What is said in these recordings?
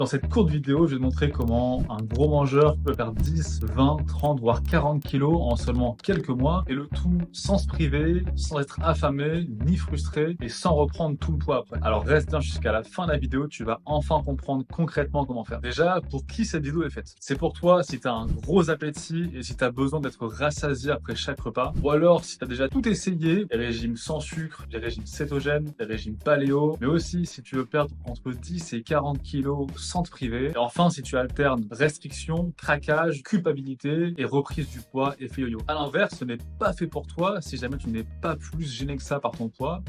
Dans cette courte vidéo, je vais te montrer comment un gros mangeur peut perdre 10, 20, 30, voire 40 kilos en seulement quelques mois, et le tout sans se priver, sans être affamé, ni frustré, et sans reprendre tout le poids après. Alors reste bien jusqu'à la fin de la vidéo, tu vas enfin comprendre concrètement comment faire. Déjà, pour qui cette vidéo est faite? C'est pour toi si tu as un gros appétit et si tu as besoin d'être rassasié après chaque repas, ou alors si tu as déjà tout essayé, les régimes sans sucre, les régimes cétogènes, les régimes paléo, mais aussi si tu veux perdre entre 10 et 40 kilos sans te priver. Et enfin, si tu alternes restriction, craquage, culpabilité et reprise du poids, effet yo-yo. À l'inverse, ce n'est pas fait pour toi si jamais tu n'es pas plus gêné que ça par ton poids.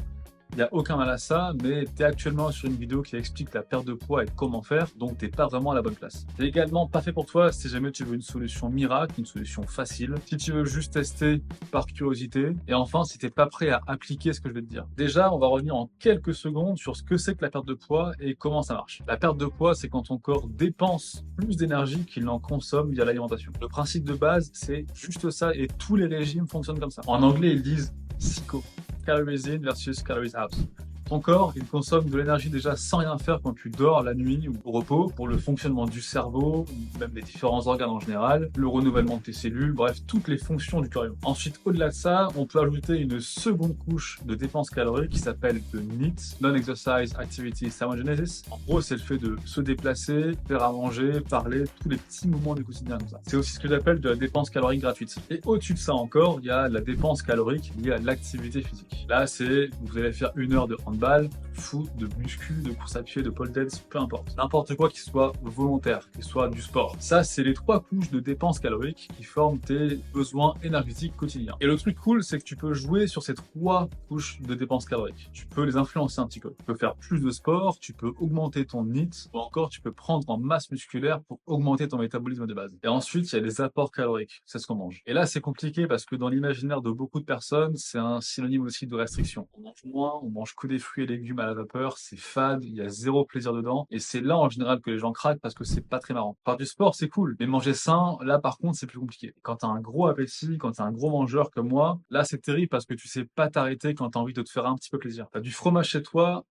Il n'y a aucun mal à ça, mais tu es actuellement sur une vidéo qui explique la perte de poids et comment faire, donc tu n'es pas vraiment à la bonne place. C'est également pas fait pour toi si jamais tu veux une solution miracle, une solution facile, si tu veux juste tester par curiosité, et enfin si tu n'es pas prêt à appliquer ce que je vais te dire. Déjà, on va revenir en quelques secondes sur ce que c'est que la perte de poids et comment ça marche. La perte de poids, c'est quand ton corps dépense plus d'énergie qu'il n'en consomme via l'alimentation. Le principe de base, c'est juste ça, et tous les régimes fonctionnent comme ça. En anglais, ils disent SICO. Calories in versus calories out. Ton corps, il consomme de l'énergie déjà sans rien faire quand tu dors la nuit ou au repos pour le fonctionnement du cerveau, ou même des différents organes en général, le renouvellement de tes cellules, bref, toutes les fonctions du corps. Ensuite, au-delà de ça, on peut ajouter une seconde couche de dépenses caloriques qui s'appelle le NEAT, Non-Exercise Activity Thermogenesis. En gros, c'est le fait de se déplacer, faire à manger, parler, tous les petits moments du quotidien comme ça. C'est aussi ce que j'appelle de la dépense calorique gratuite. Et au-dessus de ça encore, il y a la dépense calorique liée à l'activité physique. Là, c'est, vous allez faire 1 heure de handball, foot, de muscu, de course à pied, de pole dance, peu importe. N'importe quoi qui soit volontaire, qui soit du sport. Ça, c'est les 3 couches de dépenses caloriques qui forment tes besoins énergétiques quotidiens. Et le truc cool, c'est que tu peux jouer sur ces 3 couches de dépenses caloriques. Tu peux les influencer un petit peu. Tu peux faire plus de sport, tu peux augmenter ton NEAT, ou encore tu peux prendre en masse musculaire pour augmenter ton métabolisme de base. Et ensuite, il y a les apports caloriques. C'est ce qu'on mange. Et là, c'est compliqué parce que dans l'imaginaire de beaucoup de personnes, c'est un synonyme aussi de restriction. On mange moins, on mange que des fruits et légumes à la vapeur, c'est fade, il y a zéro plaisir dedans, et c'est là en général que les gens craquent parce que c'est pas très marrant. Faire du sport, c'est cool, mais manger sain, là par contre, c'est plus compliqué. Quand t'as un gros appétit, quand t'es un gros mangeur comme moi, là c'est terrible parce que tu sais pas t'arrêter quand t'as envie de te faire un petit peu plaisir. T'as du fromage chez toi,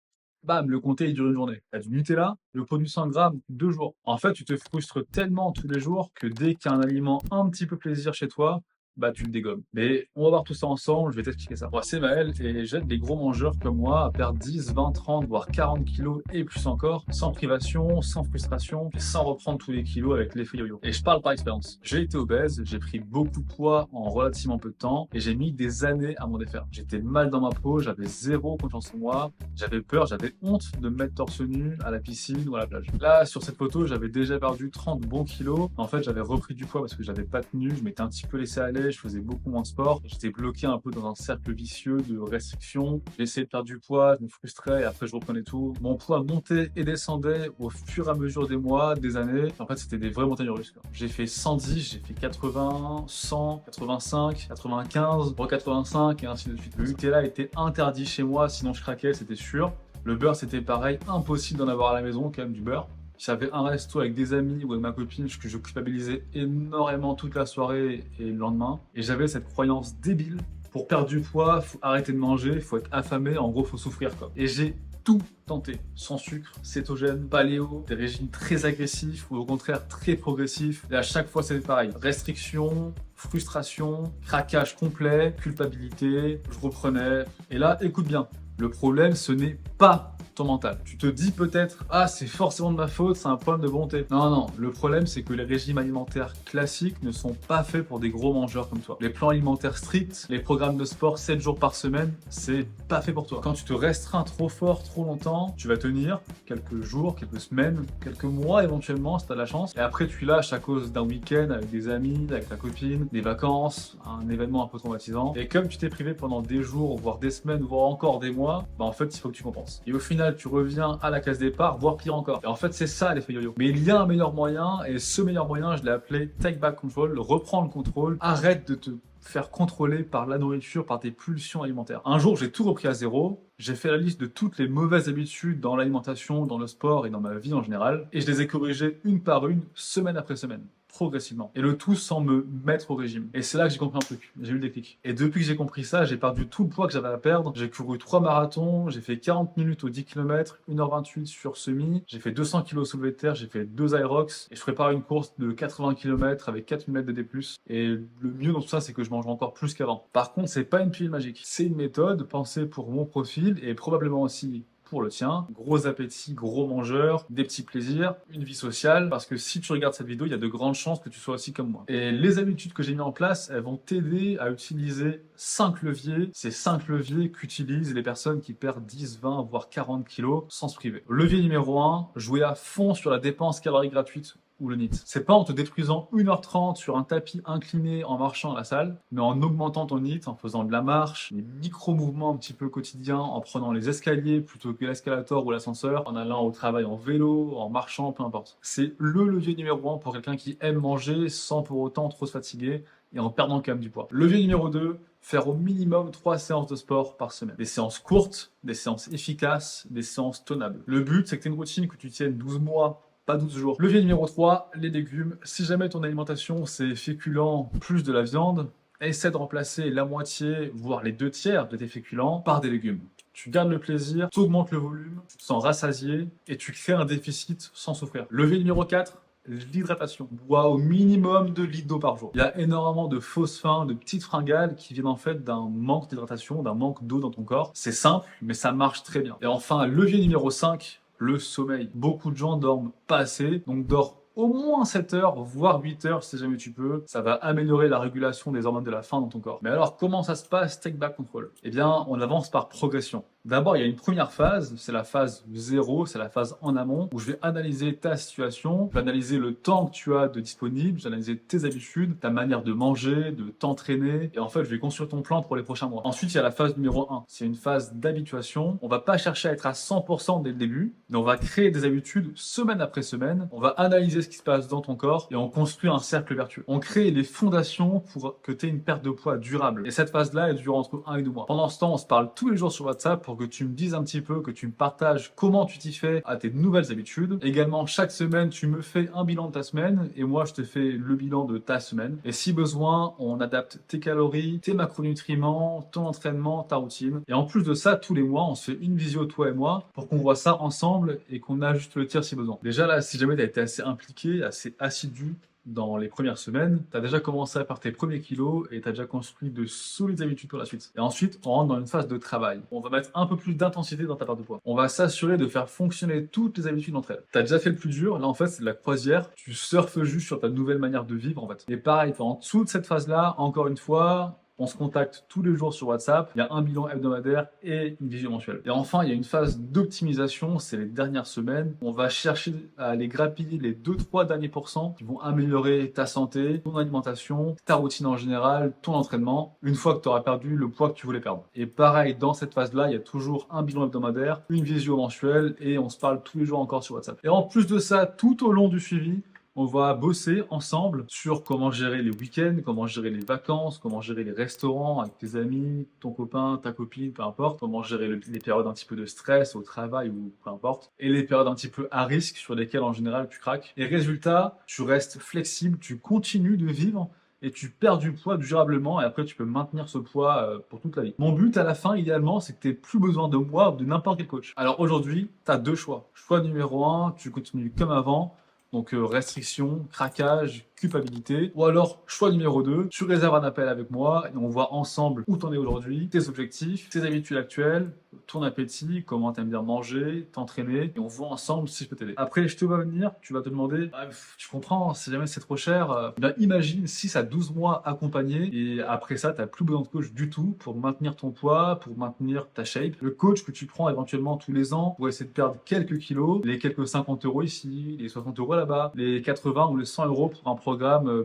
bam, le comté il dure une journée. T'as du Nutella, le pot du 100 grammes, 2 jours. En fait, tu te frustres tellement tous les jours que dès qu'il y a un aliment un petit peu plaisir chez toi, bah tu le dégommes. Mais on va voir tout ça ensemble, je vais t'expliquer ça. Moi, c'est Maël et j'aide les gros mangeurs comme moi à perdre 10, 20, 30, voire 40 kilos et plus encore, sans privation, sans frustration, et sans reprendre tous les kilos avec l'effet yo-yo. Et je parle par expérience. J'ai été obèse, j'ai pris beaucoup de poids en relativement peu de temps et j'ai mis des années à m'en défaire. J'étais mal dans ma peau, j'avais zéro confiance en moi, j'avais peur, j'avais honte de me mettre torse nu à la piscine ou à la plage. Là, sur cette photo, j'avais déjà perdu 30 bons kilos. En fait, j'avais repris du poids parce que j'avais pas tenu, je m'étais un petit peu laissé aller, je faisais beaucoup moins de sport, j'étais bloqué un peu dans un cercle vicieux de restriction, j'essayais de perdre du poids, je me frustrais et après je reprenais tout. Mon poids montait et descendait au fur et à mesure des mois, des années. En fait, c'était des vraies montagnes russes. J'ai fait 110, j'ai fait 80, 100, 85, 95, 85 et ainsi de suite. Le Nutella était interdit chez moi, sinon je craquais, c'était sûr. Le beurre, c'était pareil, impossible d'en avoir à la maison, quand même, du beurre. J'avais un resto avec des amis ou avec ma copine que je culpabilisais énormément toute la soirée et le lendemain. Et j'avais cette croyance débile. Pour perdre du poids, faut arrêter de manger, faut être affamé, en gros, faut souffrir, quoi. Et j'ai tout tenté. Sans sucre, cétogène, paléo, des régimes très agressifs ou au contraire très progressifs. Et à chaque fois, c'était pareil. Restriction, frustration, craquage complet, culpabilité, je reprenais. Et là, écoute bien, le problème, ce n'est pas ton mental. Tu te dis peut-être, ah, c'est forcément de ma faute, c'est un problème de volonté. Non, non, le problème, c'est que les régimes alimentaires classiques ne sont pas faits pour des gros mangeurs comme toi. Les plans alimentaires stricts, les programmes de sport 7 jours par semaine, c'est pas fait pour toi. Quand tu te restreins trop fort, trop longtemps, tu vas tenir quelques jours, quelques semaines, quelques mois éventuellement, si t'as de la chance. Et après, tu lâches à cause d'un week-end avec des amis, avec ta copine, des vacances, un événement un peu traumatisant. Et comme tu t'es privé pendant des jours, voire des semaines, voire encore des mois, bah en fait, il faut que tu compenses. Et au final, tu reviens à la case départ, voire pire encore. Et en fait, c'est ça l'effet yo-yo. Mais il y a un meilleur moyen, et ce meilleur moyen, je l'ai appelé Take Back Control, reprends le contrôle, arrête de te faire contrôler par la nourriture, par tes pulsions alimentaires. Un jour, j'ai tout repris à zéro, j'ai fait la liste de toutes les mauvaises habitudes dans l'alimentation, dans le sport et dans ma vie en général, et je les ai corrigées une par une, semaine après semaine. progressivement. Et le tout sans me mettre au régime. Et c'est là que j'ai compris un truc. J'ai eu le déclic. Et depuis que j'ai compris ça, j'ai perdu tout le poids que j'avais à perdre. J'ai couru 3 marathons, j'ai fait 40 minutes aux 10 km, 1h28 sur semi, j'ai fait 200 kg soulevé de terre, j'ai fait 2 Aerox et je prépare une course de 80 km avec 4000 mètres de D+. Et le mieux dans tout ça, c'est que je mange encore plus qu'avant. Par contre, c'est pas une pilule magique. C'est une méthode pensée pour mon profil et probablement aussi pour le tien. Gros appétit, gros mangeur, des petits plaisirs, une vie sociale, parce que si tu regardes cette vidéo, il y a de grandes chances que tu sois aussi comme moi. Et les habitudes que j'ai mis en place, elles vont t'aider à utiliser 5 leviers, ces 5 leviers qu'utilisent les personnes qui perdent 10, 20, voire 40 kilos sans se priver. Levier numéro 1, jouer à fond sur la dépense calorique gratuite ou le NEAT. C'est pas en te détruisant 1h30 sur un tapis incliné en marchant à la salle, mais en augmentant ton NEAT, en faisant de la marche, des micro-mouvements un petit peu quotidiens, en prenant les escaliers plutôt que l'escalator ou l'ascenseur, en allant au travail en vélo, en marchant, peu importe. C'est le levier numéro 1 pour quelqu'un qui aime manger sans pour autant trop se fatiguer et en perdant quand même du poids. Levier numéro 2, faire au minimum 3 séances de sport par semaine. Des séances courtes, des séances efficaces, des séances tenables. Le but, c'est que tu aies une routine que tu tiennes 12 mois, pas 12 jours. Levier numéro 3, les légumes. Si jamais ton alimentation c'est féculents plus de la viande, essaie de remplacer la moitié, voire les 2 tiers de tes féculents par des légumes. Tu gardes le plaisir, tu augmentes le volume, tu te sens rassasié et tu crées un déficit sans souffrir. Levier numéro 4, l'hydratation. Bois au minimum 2 litres d'eau par jour. Il y a énormément de fausses faims, de petites fringales qui viennent en fait d'un manque d'hydratation, d'un manque d'eau dans ton corps. C'est simple, mais ça marche très bien. Et enfin, levier numéro 5, le sommeil. Beaucoup de gens dorment pas assez, donc dors au moins 7 heures, voire 8 heures si jamais tu peux. Ça va améliorer la régulation des hormones de la faim dans ton corps. Mais alors, comment ça se passe, Take Back Control? Eh bien, on avance par progression. D'abord, il y a une première phase, c'est la phase 0, c'est la phase en amont, où je vais analyser ta situation, je vais analyser le temps que tu as de disponible, je vais analyser tes habitudes, ta manière de manger, de t'entraîner, et en fait, je vais construire ton plan pour les prochains mois. Ensuite, il y a la phase numéro 1, c'est une phase d'habituation. On va pas chercher à être à 100% dès le début, mais on va créer des habitudes semaine après semaine, on va analyser ce qui se passe dans ton corps, et on construit un cercle vertueux. On crée les fondations pour que tu aies une perte de poids durable. Et cette phase-là, elle dure entre 1 et 2 mois. Pendant ce temps, on se parle tous les jours sur WhatsApp pour que tu me dises un petit peu, que tu me partages comment tu t'y fais à tes nouvelles habitudes. Également, chaque semaine, tu me fais un bilan de ta semaine et moi, je te fais le bilan de ta semaine. Et si besoin, on adapte tes calories, tes macronutriments, ton entraînement, ta routine. Et en plus de ça, tous les mois, on se fait une visio, toi et moi, pour qu'on voit ça ensemble et qu'on ajuste le tir si besoin. Déjà là, si jamais tu as été assez impliqué, assez assidu dans les premières semaines, tu as déjà commencé par tes premiers kilos et tu as déjà construit de solides habitudes pour la suite. Et ensuite, on rentre dans une phase de travail. On va mettre un peu plus d'intensité dans ta perte de poids. On va s'assurer de faire fonctionner toutes les habitudes entre elles. Tu as déjà fait le plus dur, là en fait c'est de la croisière, tu surfes juste sur ta nouvelle manière de vivre en fait. Et pareil, en dessous de cette phase-là, encore une fois, on se contacte tous les jours sur WhatsApp, il y a un bilan hebdomadaire et une visio mensuelle. Et enfin, il y a une phase d'optimisation, c'est les dernières semaines. On va chercher à aller grappiller les 2-3 derniers pourcents qui vont améliorer ta santé, ton alimentation, ta routine en général, ton entraînement, une fois que tu auras perdu le poids que tu voulais perdre. Et pareil, dans cette phase-là, il y a toujours un bilan hebdomadaire, une visio mensuelle et on se parle tous les jours encore sur WhatsApp. Et en plus de ça, tout au long du suivi, on va bosser ensemble sur comment gérer les week-ends, comment gérer les vacances, comment gérer les restaurants avec tes amis, ton copain, ta copine, peu importe, comment gérer les périodes un petit peu de stress au travail ou peu importe, et les périodes un petit peu à risque sur lesquelles en général tu craques. Et résultat, tu restes flexible, tu continues de vivre et tu perds du poids durablement et après tu peux maintenir ce poids pour toute la vie. Mon but à la fin, idéalement, c'est que tu n'aies plus besoin de moi ou de n'importe quel coach. Alors aujourd'hui, tu as 2 choix. Choix numéro 1, tu continues comme avant. Donc restriction, craquage, culpabilité. Ou alors, choix numéro 2, tu réserves un appel avec moi et on voit ensemble où t'en es aujourd'hui, tes objectifs, tes habitudes actuelles, ton appétit, comment t'aimes bien manger, t'entraîner, et on voit ensemble si je peux t'aider. Après, je te vois venir, tu vas te demander, ah, tu comprends, si jamais c'est trop cher, ben imagine 6 à 12 mois accompagné et après ça, t'as plus besoin de coach du tout pour maintenir ton poids, pour maintenir ta shape. Le coach que tu prends éventuellement tous les ans pour essayer de perdre quelques kilos, les quelques 50 € ici, les 60 € là-bas, les 80 ou les 100 € pour un programme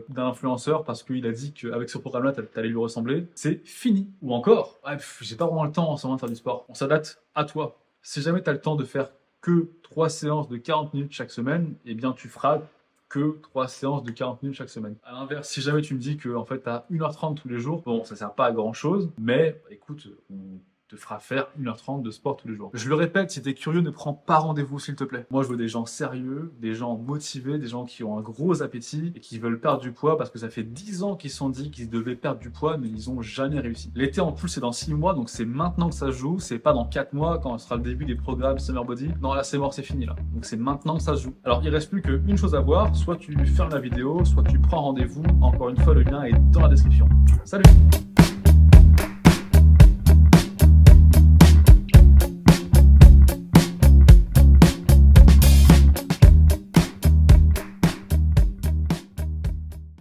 d'un influenceur parce qu'il a dit qu'avec ce programme-là, t'allais lui ressembler, c'est fini. Ou encore, j'ai pas vraiment le temps en ce moment de faire du sport. On s'adapte à toi. Si jamais tu as le temps de faire que 3 séances de 40 minutes chaque semaine, eh bien tu feras que 3 séances de 40 minutes chaque semaine. À l'inverse, si jamais tu me dis que en fait tu as 1h30 tous les jours, bon, ça sert pas à grand chose, mais écoute, te fera faire 1h30 de sport tous les jours. Je le répète, si t'es curieux, ne prends pas rendez-vous s'il te plaît. Moi, je veux des gens sérieux, des gens motivés, des gens qui ont un gros appétit et qui veulent perdre du poids parce que ça fait 10 ans qu'ils se sont dit qu'ils devaient perdre du poids, mais ils ont jamais réussi. L'été en plus, c'est dans 6 mois, donc c'est maintenant que ça se joue, c'est pas dans 4 mois quand ce sera le début des programmes Summer Body. Non, là, c'est mort, c'est fini là. Donc c'est maintenant que ça se joue. Alors, il reste plus qu'une chose à voir, soit tu fermes la vidéo, soit tu prends rendez-vous. Encore une fois, le lien est dans la description. Salut!